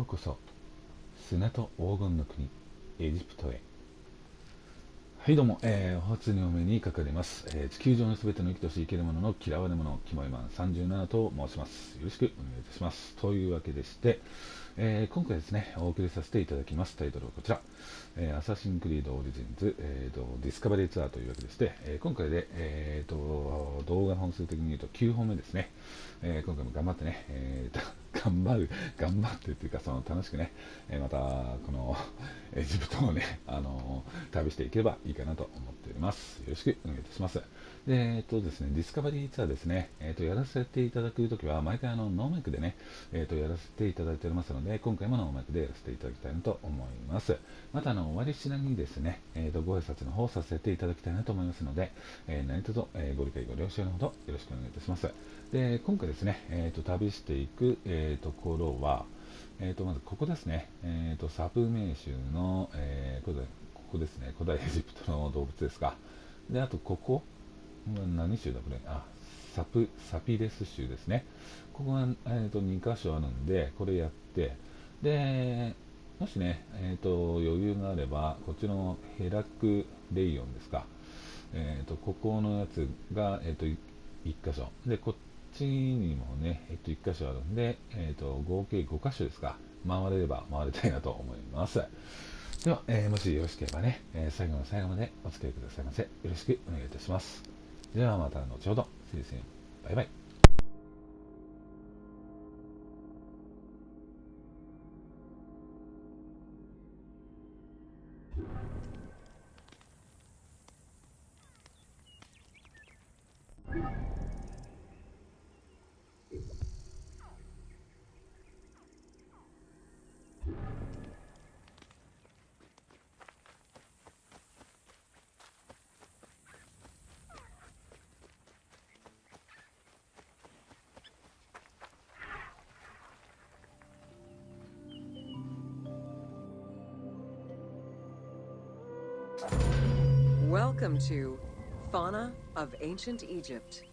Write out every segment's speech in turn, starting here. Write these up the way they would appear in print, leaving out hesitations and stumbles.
ようこそ砂と黄金の国エジプトへ。はいどうも、お初にお目にかかります、地球上のすべての生きとし生けるものの嫌われ者キモイマン37と申します。よろしくお願いいたします。というわけでして、今回ですねお送りさせていただきますタイトルはこちら、アサシンクリードオリジンズ、ディスカバリーツアーというわけでして、今回で、動画本数的に言うと9本目ですね。今回も頑張ってね、頑張ってっていうか、その楽しくね、またこのエジプトをね、旅していければいいかなと思っております。よろしくお願いいたします。で、ですね、ディスカバリーツアーですね、やらせていただくときは毎回ノーマイクでね、やらせていただいておりますので、今回もノーマイクでやらせていただきたいなと思います。また終わりしなにですね、ご挨拶の方させていただきたいなと思いますので、何卒、ご理解ご了承のほどよろしくお願いいたします。で、今回ですね、旅していく、ところは、まずここですね、サプメー州の、ここですね、古代エジプトの動物ですか。で、あとここ、何州だこれ、サピレス州ですね。ここが、2箇所あるんで、これやって、で、もしね、余裕があれば、こっちのヘラクレイオンですか。ここのやつが、1箇所。で、こっちにもね、1箇所あるんで、合計5箇所ですか。回れれば回りたいなと思います。では、もしよろしければね、最後の最後までお付き合いくださいませ。よろしくお願いいたします。ではまた後ほど。See you soon. バイバイ。Welcome to Fauna of Ancient Egypt.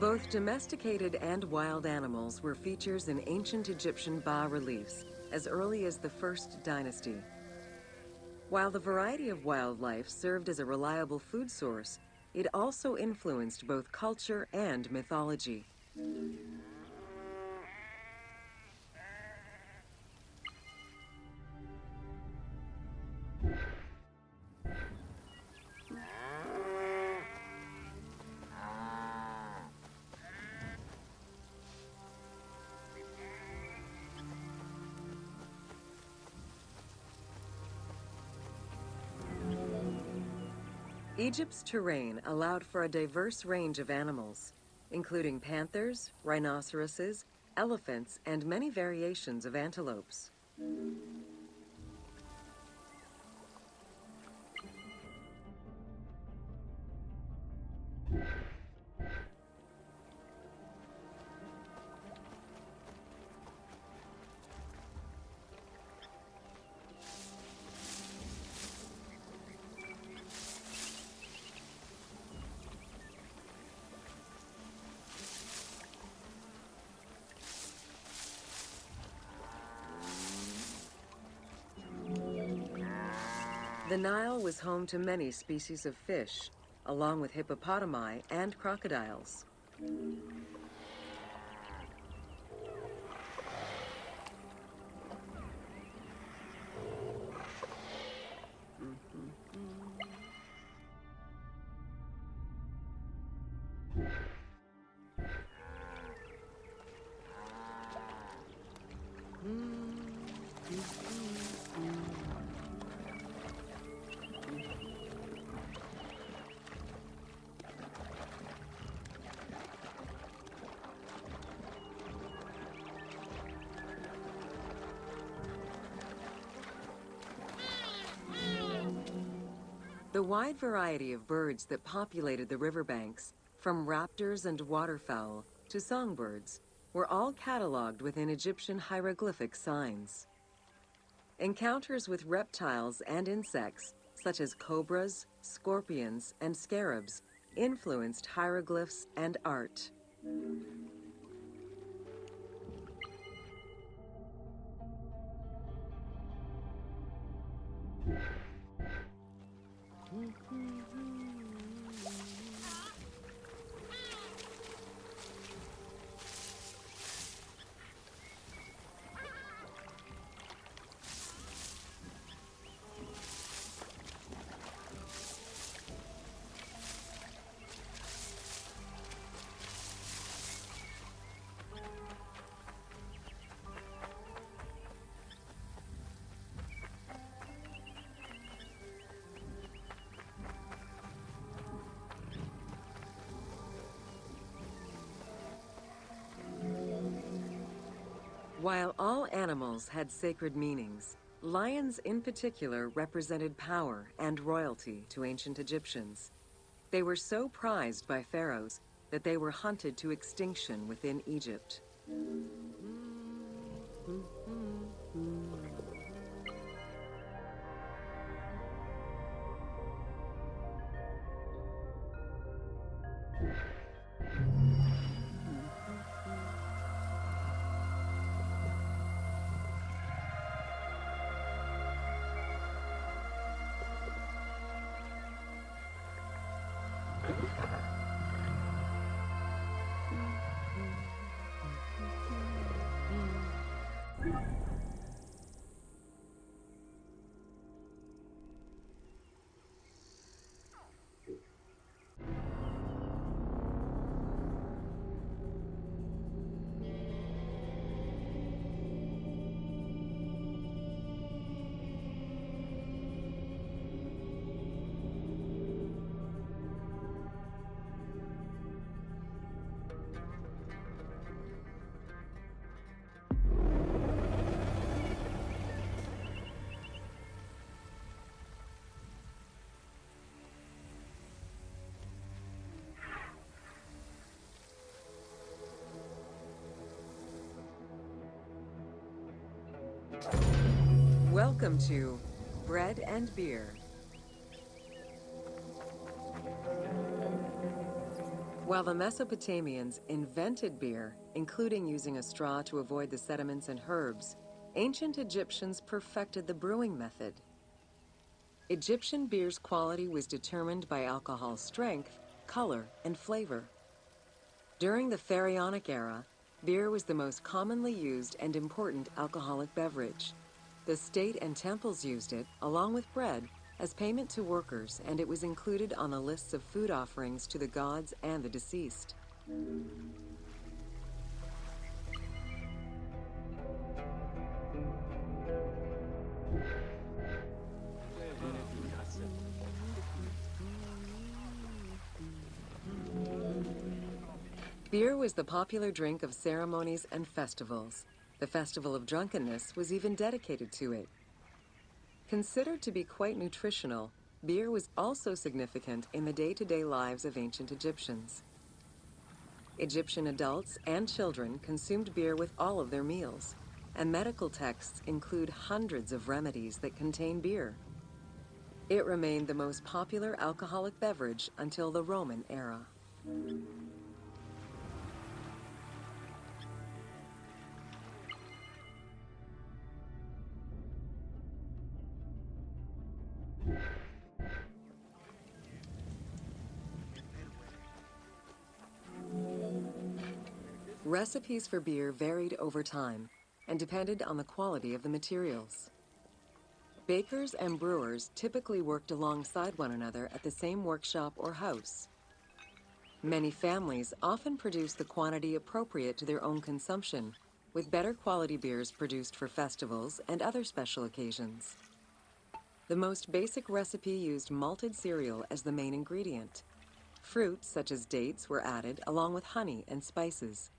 Both domesticated and wild animals were features in ancient Egyptian bas-reliefs as early as the First Dynasty. While the variety of wildlife served as a reliable food source, it also influenced both culture and mythology. Egypt's terrain allowed for a diverse range of animals, including panthers, rhinoceroses, elephants, and many variations of antelopes. The Nile was home to many species of fish, along with hippopotami and crocodiles. The wide variety of birds that populated the riverbanks, from raptors and waterfowl to songbirds, were all cataloged within Egyptian hieroglyphic signs. Encounters with reptiles and insects, such as cobras, scorpions, and scarabs, influenced hieroglyphs and art. While all animals had sacred meanings, lions in particular represented power and royalty to ancient Egyptians. They were so prized by pharaohs that they were hunted to extinction within Egypt. Welcome to Bread and Beer. While the Mesopotamians invented beer, including using a straw to avoid the sediments and herbs, ancient Egyptians perfected the brewing method. Egyptian beer's quality was determined by alcohol strength, color, and flavor. During the Pharaonic era, beer was the most commonly used and important alcoholic beverage. The state and temples used it, along with bread, as payment to workers, and it was included on the lists of food offerings to the gods and the deceased. Beer was the popular drink of ceremonies and festivals. The Festival of Drunkenness was even dedicated to it. Considered to be quite nutritional, beer was also significant in the day-to-day lives of ancient Egyptians. Egyptian adults and children consumed beer with all of their meals, and medical texts include hundreds of remedies that contain beer. It remained the most popular alcoholic beverage until the Roman era. Recipes for beer varied over time and depended on the quality of the materials. Bakers and brewers typically worked alongside one another at the same workshop or house. Many families often produced the quantity appropriate to their own consumption, with better quality beers produced for festivals and other special occasions. The most basic recipe used malted cereal as the main ingredient. Fruits such as dates were added along with honey and spices.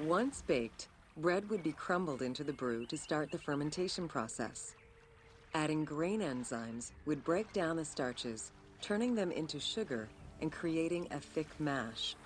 Once baked, bread would be crumbled into the brew to start the fermentation process. Adding grain enzymes would break down the starches, turning them into sugar and creating a thick mash.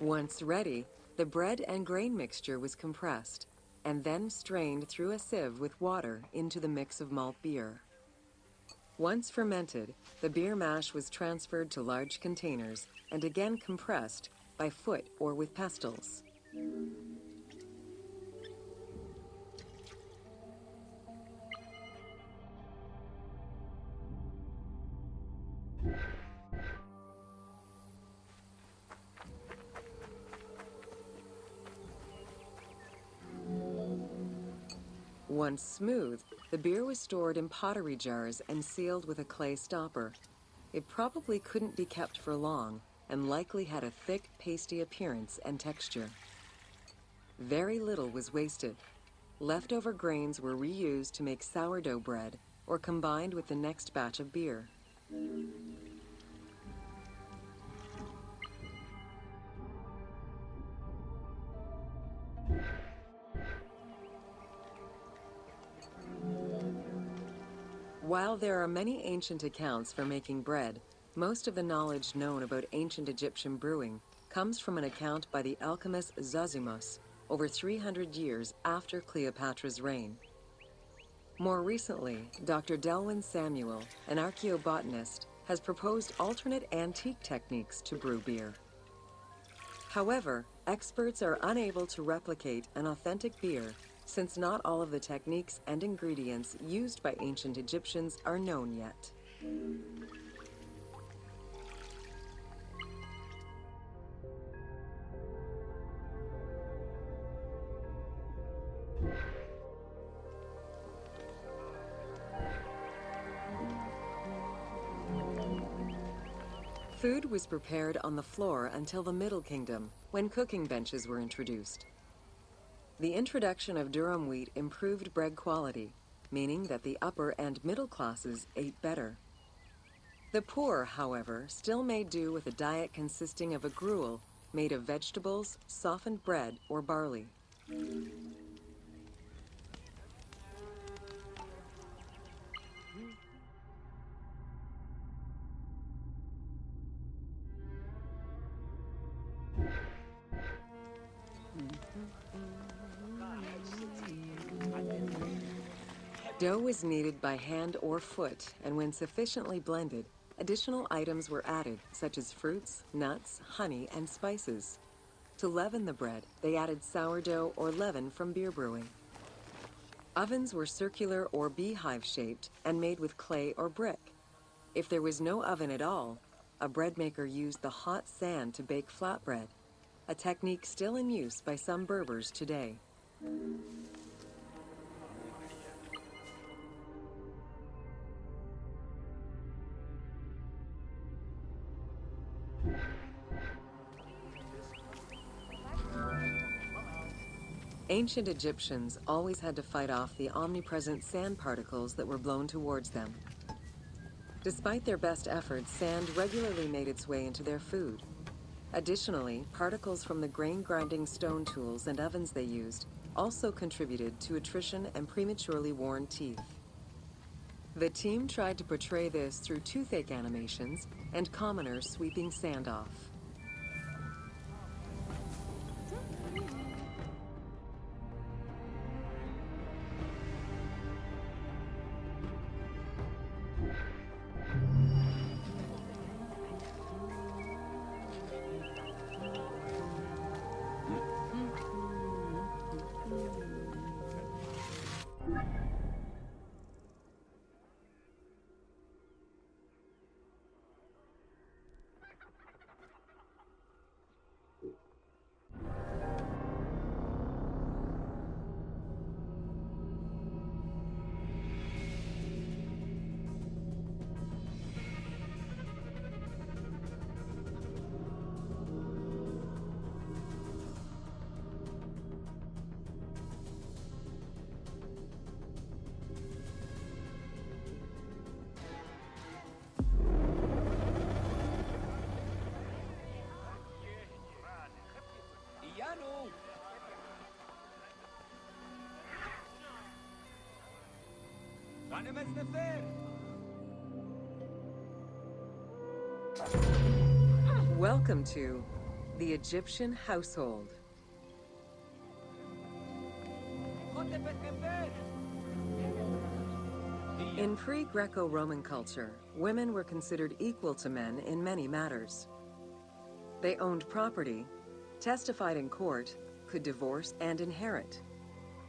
Once ready, the bread and grain mixture was compressed and then strained through a sieve with water into the mix of malt beer. Once fermented, the beer mash was transferred to large containers and again compressed by foot or with pestles. Once smooth, the beer was stored in pottery jars and sealed with a clay stopper. It probably couldn't be kept for long and likely had a thick, pasty appearance and texture. Very little was wasted. Leftover grains were reused to make sourdough bread or combined with the next batch of beer. While there are many ancient accounts for making bread, most of the knowledge known about ancient Egyptian brewing comes from an account by the alchemist Zosimus over 300 years after Cleopatra's reign. More recently, Dr. Delwyn Samuel, an archaeobotanist, has proposed alternate antique techniques to brew beer. However, experts are unable to replicate an authentic beer since not all of the techniques and ingredients used by ancient Egyptians are known yet. Food was prepared on the floor until the Middle Kingdom, when cooking benches were introduced. The introduction of durum wheat improved bread quality, meaning that the upper and middle classes ate better. The poor, however, still made do with a diet consisting of a gruel made of vegetables, softened bread, or barley. Dough was kneaded by hand or foot, and when sufficiently blended, additional items were added, such as fruits, nuts, honey, and spices. To leaven the bread, they added sourdough or leaven from beer brewing. Ovens were circular or beehive-shaped and made with clay or brick. If there was no oven at all, a bread maker used the hot sand to bake flatbread, a technique still in use by some Berbers today. Ancient Egyptians always had to fight off the omnipresent sand particles that were blown towards them. Despite their best efforts, sand regularly made its way into their food. Additionally, particles from the grain-grinding stone tools and ovens they used also contributed to attrition and prematurely worn teeth. The team tried to portray this through toothache animations and commoners sweeping sand off. Welcome to the Egyptian household. In pre-Greco-Roman culture, women were considered equal to men in many matters. They owned property, testified in court, could divorce and inherit.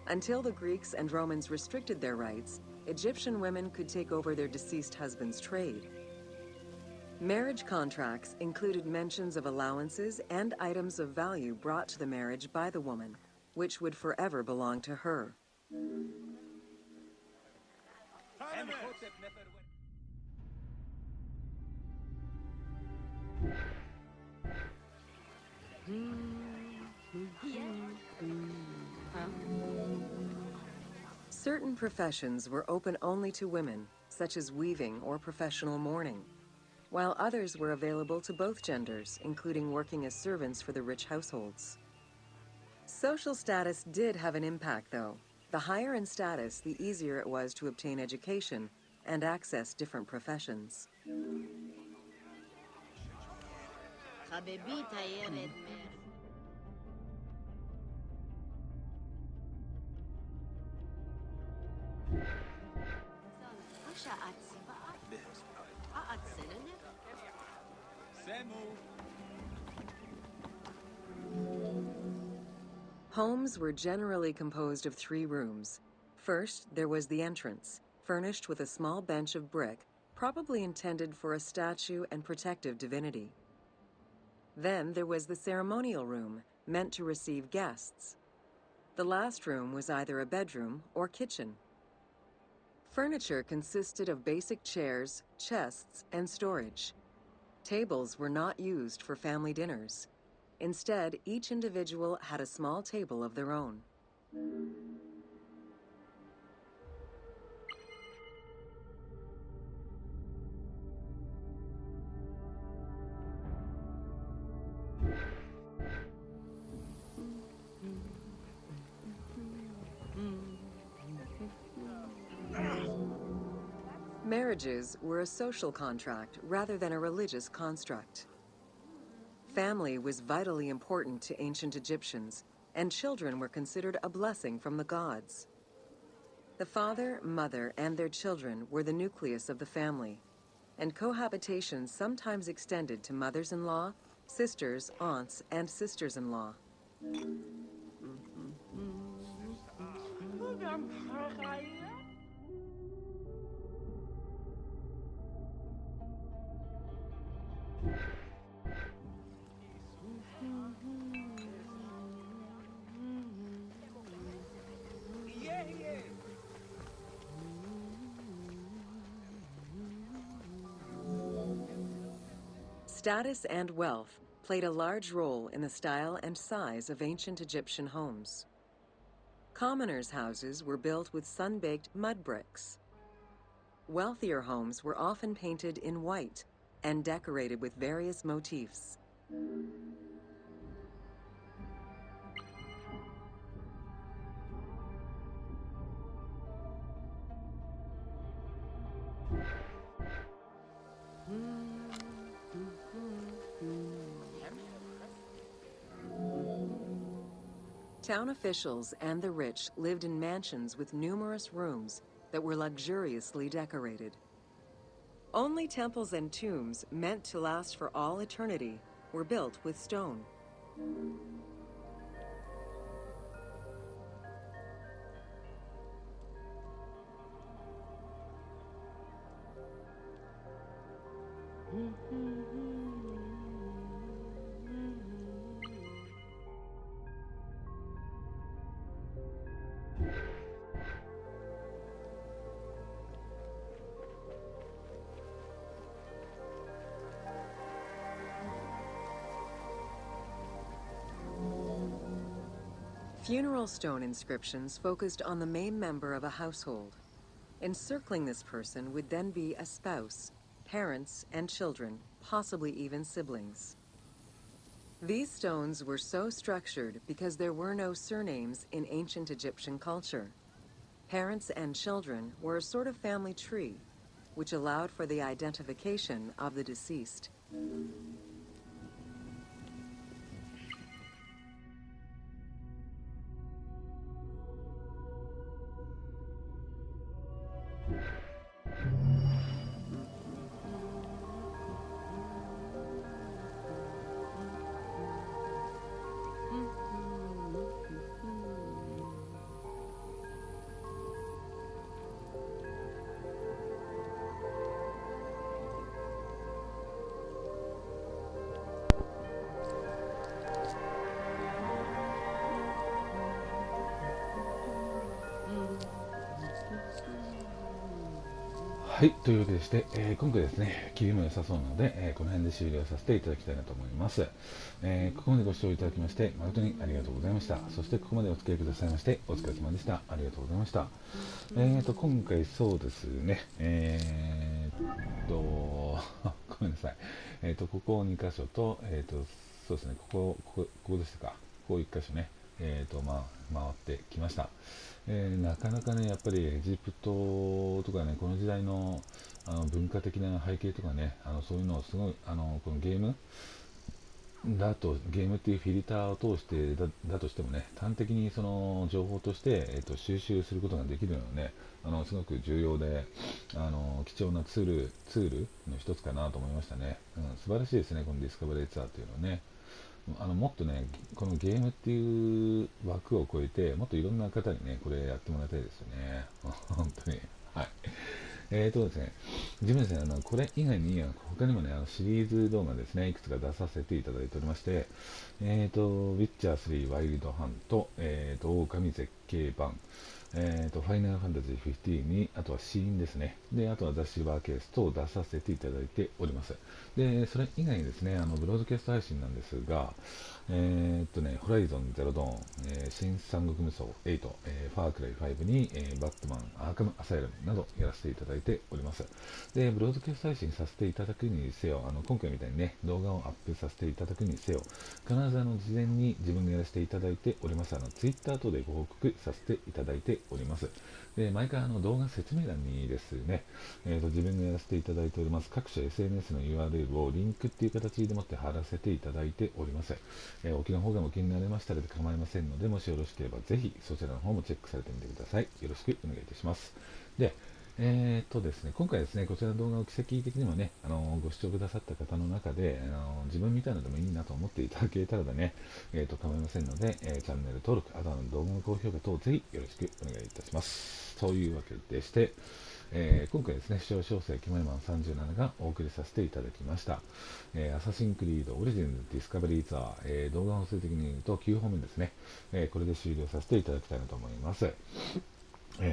Until the Greeks and Romans restricted their rights, Egyptian women could take over their deceased husband's trade. Marriage contracts included mentions of allowances and items of value brought to the marriage by the woman, which would forever belong to her. Certain professions were open only to women, such as weaving or professional mourning, while others were available to both genders, including working as servants for the rich households. Social status did have an impact, though. The higher in status, the easier it was to obtain education and access different professions. Homes were generally composed of 3 rooms. First, there was the entrance, furnished with a small bench of brick, probably intended for a statue and protective divinity. Then there was the ceremonial room, meant to receive guests. The last room was either a bedroom or kitchen. Furniture consisted of basic chairs, chests, and storage. Tables were not used for family dinners. Instead, each individual had a small table of their own. Marriages were a social contract rather than a religious construct. Family was vitally important to ancient Egyptians, and children were considered a blessing from the gods. The father, mother, and their children were the nucleus of the family, and cohabitation sometimes extended to mothers-in-law, sisters, aunts, and sisters-in-law. Status and wealth played a large role in the style and size of ancient Egyptian homes. Commoners' houses were built with sun-baked mud bricks. Wealthier homes were often painted in white and decorated with various motifs. Town officials and the rich lived in mansions with numerous rooms that were luxuriously decorated. Only temples and tombs meant to last for all eternity were built with stone. Funeral stone inscriptions focused on the main member of a household. Encircling this person would then be a spouse, parents, and children, possibly even siblings. These stones were so structured because there were no surnames in ancient Egyptian culture. Parents and children were a sort of family tree, which allowed for the identification of the deceased.はい、というわけでして、今回ですね、切りも良さそうなので、この辺で終了させていただきたいなと思います。ここまでご視聴いただきまして、誠にありがとうございました。そしてここまでお付き合いくださいまして、お疲れ様でした。ありがとうございました。今回そうですね、ごめんなさい。ここ2箇所と、そうですね、ここでしたか。ここ1箇所ね、回ってきました。なかなかね、やっぱりエジプトとかね、この時代の、文化的な背景とかね、そういうのをすごい、このゲームっていうフィルターを通してだとしてもね、端的にその情報として、収集することができるのはね、すごく重要で、貴重なツールの一つかなと思いましたね。素晴らしいですね、このディスカバリーツアーっていうのはね。もっとね、このゲームっていう枠を超えて、もっといろんな方にね、これやってもらいたいですよね。本当に。はい。ですね、自分ですね、これ以外に、他にもね、シリーズ動画ですね、いくつか出させていただいておりまして、ウィッチャー3ワイルドハント、狼絶景版、ファイナルファンタジー15に、あとはシーンですね。で、あとはザ・シルバーケース等を出させていただいております。で、それ以外にですね、ブロードキャスト配信なんですが、ホライゾンゼロドーン、新三国無双8、ファークライ5に、バットマン、アーカムアサイラムなどやらせていただいております。で、ブロードキャスト配信させていただくにせよ、今回みたいにね、動画をアップさせていただくにせよ、必ず事前に自分がやらせていただいております、ツイッター等でご報告させていただいております。で、毎回動画説明欄にですね、自分がやらせていただいております各種 SNS の URL をリンクっていう形でもって貼らせていただいております。お気の方がお気になれましたら構いませんので、もしよろしければぜひそちらの方もチェックされてみてください。よろしくお願いいたします。で、ですね、今回ですね、こちらの動画を奇跡的にもね、ご視聴くださった方の中で、自分みたいなのでもいいなと思っていただけたらね、構いませんので、チャンネル登録、あとは動画の高評価等、ぜひよろしくお願いいたします。というわけでして、今回ですね、視聴詳細キモイマン37がお送りさせていただきました。アサシンクリードオリジンズディスカバリーツアー、動画本数的に言うと9本目ですね、これで終了させていただきたいなと思います。改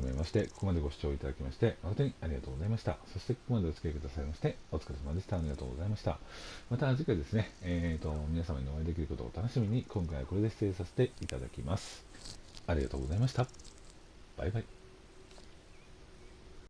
めまして、ここまでご視聴いただきまして、誠にありがとうございました。そして、ここまでお付き合いくださいまして、お疲れ様でした。ありがとうございました。また次回ですね、皆様にお会いできることを楽しみに、今回はこれで失礼させていただきます。ありがとうございました。バイバイ。